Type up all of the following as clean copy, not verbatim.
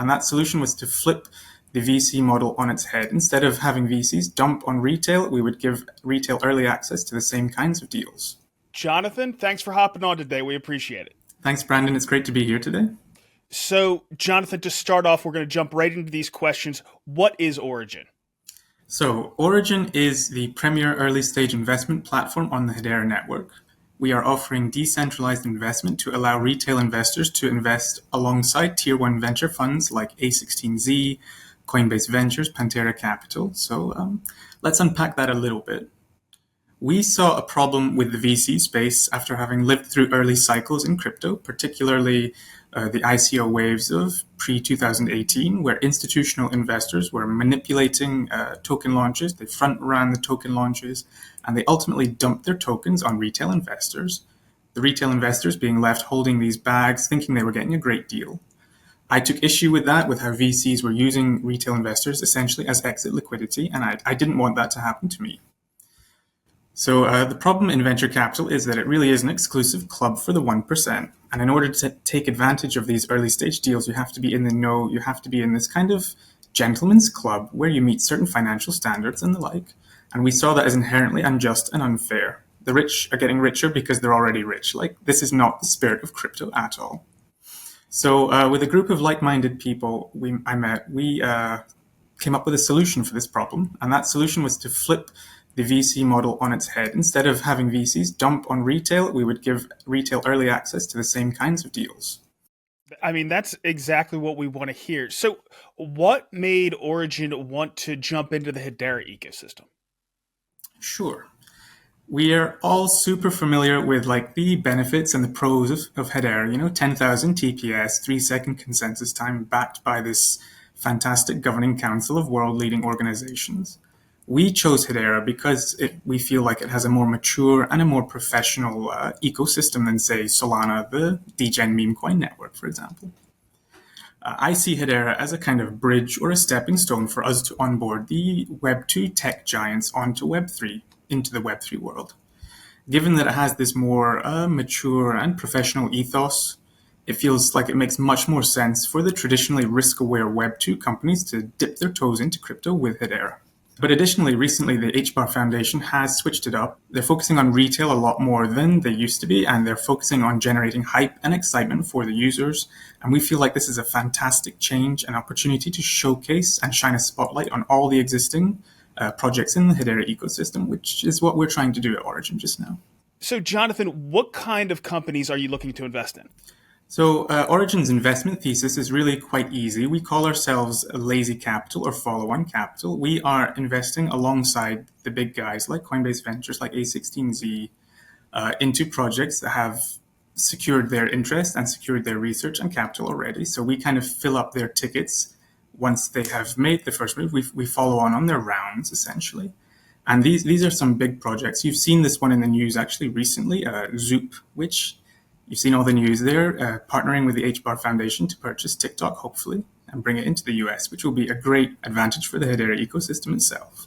And that solution was to flip the VC model on its head. Instead of having VCs dump on retail, we would give retail early access to the same kinds of deals. Jonathan, thanks for hopping on today. We appreciate it. Thanks, Brandon. It's great to be here today. So, Jonathan, to start off, we're going to jump right into these questions. What is Origin? So, Origin is the premier early stage investment platform on the Hedera network. We are offering decentralized investment to allow retail investors to invest alongside tier 1 venture funds like A16Z, Coinbase Ventures, Pantera Capital. So let's unpack that a little bit. We saw a problem with the VC space after having lived through early cycles in crypto, particularly the ICO waves of pre-2018, where institutional investors were manipulating token launches. They front-ran the token launches, and they ultimately dumped their tokens on retail investors, the retail investors being left holding these bags, thinking they were getting a great deal. I took issue with that, with how VCs were using retail investors essentially as exit liquidity, and I didn't want that to happen to me. So the problem in venture capital is that it really is an exclusive club for the 1%. And in order to take advantage of these early stage deals, you have to be in the know, you have to be in this kind of gentleman's club where you meet certain financial standards and the like. And we saw that as inherently unjust and unfair. The rich are getting richer because they're already rich. Like, this is not the spirit of crypto at all. So with a group of like-minded people I met, we came up with a solution for this problem. And that solution was to flip the VC model on its head. Instead of having VCs dump on retail, we would give retail early access to the same kinds of deals. I mean, that's exactly what we want to hear. So what made Origin want to jump into the Hedera ecosystem? Sure. We are all super familiar with like the benefits and the pros of Hedera, 10,000 TPS, 3-second consensus time backed by this fantastic governing council of world-leading organizations. We chose Hedera because we feel like it has a more mature and a more professional ecosystem than, say, Solana, the degen meme coin network, for example. I see Hedera as a kind of bridge or a stepping stone for us to onboard the Web2 tech giants onto Web3, into the Web3 world. Given that it has this more mature and professional ethos, it feels like it makes much more sense for the traditionally risk-aware Web2 companies to dip their toes into crypto with Hedera. But additionally, recently, the HBAR Foundation has switched it up. They're focusing on retail a lot more than they used to be, and they're focusing on generating hype and excitement for the users. And we feel like this is a fantastic change, an opportunity to showcase and shine a spotlight on all the existing projects in the Hedera ecosystem, which is what we're trying to do at Origin just now. So, Jonathan, what kind of companies are you looking to invest in? So Origin's investment thesis is really quite easy. We call ourselves a lazy capital or follow-on capital. We are investing alongside the big guys like Coinbase Ventures, like A16Z, into projects that have secured their interest and secured their research and capital already. So we kind of fill up their tickets once they have made the first move. We follow on their rounds, essentially. And these are some big projects. You've seen this one in the news actually recently, Zoop, which... You've seen all the news there, partnering with the HBAR Foundation to purchase TikTok, hopefully, and bring it into the US, which will be a great advantage for the Hedera ecosystem itself.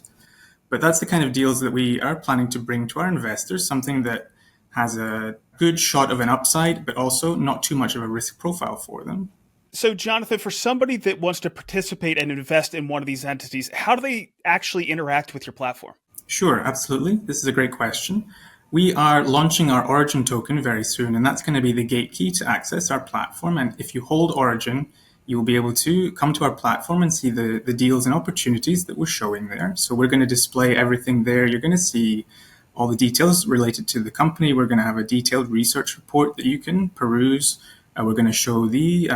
But that's the kind of deals that we are planning to bring to our investors, something that has a good shot of an upside, but also not too much of a risk profile for them. So, Jonathan, for somebody that wants to participate and invest in one of these entities, how do they actually interact with your platform? Sure, absolutely. This is a great question. We are launching our Origin token very soon, and that's going to be the gate key to access our platform. And if you hold Origin, you will be able to come to our platform and see the deals and opportunities that we're showing there. So we're going to display everything there. You're going to see all the details related to the company. We're going to have a detailed research report that you can peruse. We're going to show the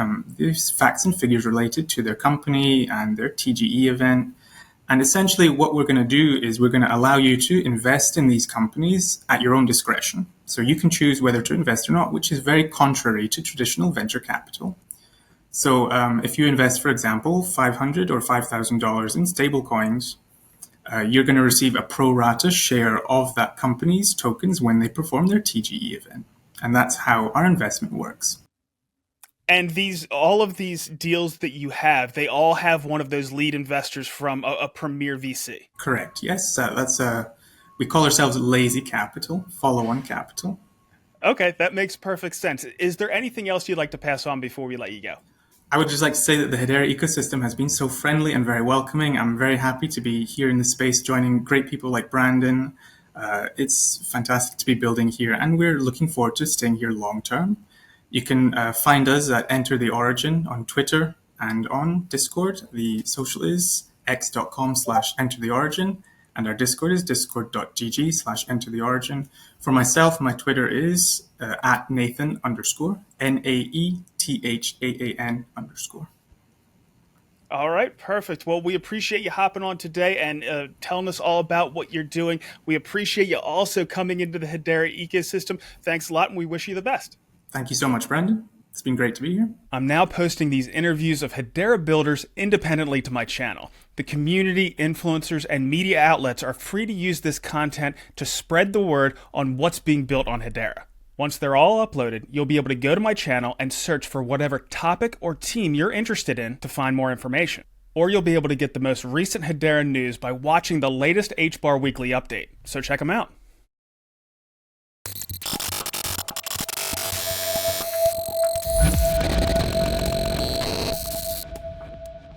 facts and figures related to their company and their TGE event. And essentially what we're going to do is we're going to allow you to invest in these companies at your own discretion. So you can choose whether to invest or not, which is very contrary to traditional venture capital. So if you invest, for example, $500 or $5,000 in stablecoins, you're going to receive a pro rata share of that company's tokens when they perform their TGE event. And that's how our investment works. And all of these deals that you have, they all have one of those lead investors from a premier VC. Correct. Yes, we call ourselves lazy capital, follow-on capital. Okay, that makes perfect sense. Is there anything else you'd like to pass on before we let you go? I would just like to say that the Hedera ecosystem has been so friendly and very welcoming. I'm very happy to be here in the space, joining great people like Brandon. It's fantastic to be building here, and we're looking forward to staying here long term. You can find us at Enter the Origin on Twitter and on Discord. The social is x.com/Enter the Origin, and our Discord is discord.gg/Enter the Origin. For myself, my Twitter is at Nathan _ NAETHAAN _. All right, perfect. Well, we appreciate you hopping on today and telling us all about what you're doing. We appreciate you also coming into the Hedera ecosystem. Thanks a lot, and we wish you the best. Thank you so much, Brandon. It's been great to be here. I'm now posting these interviews of Hedera builders independently to my channel. The community, influencers, and media outlets are free to use this content to spread the word on what's being built on Hedera. Once they're all uploaded, you'll be able to go to my channel and search for whatever topic or team you're interested in to find more information. Or you'll be able to get the most recent Hedera news by watching the latest HBAR Weekly update. So check them out.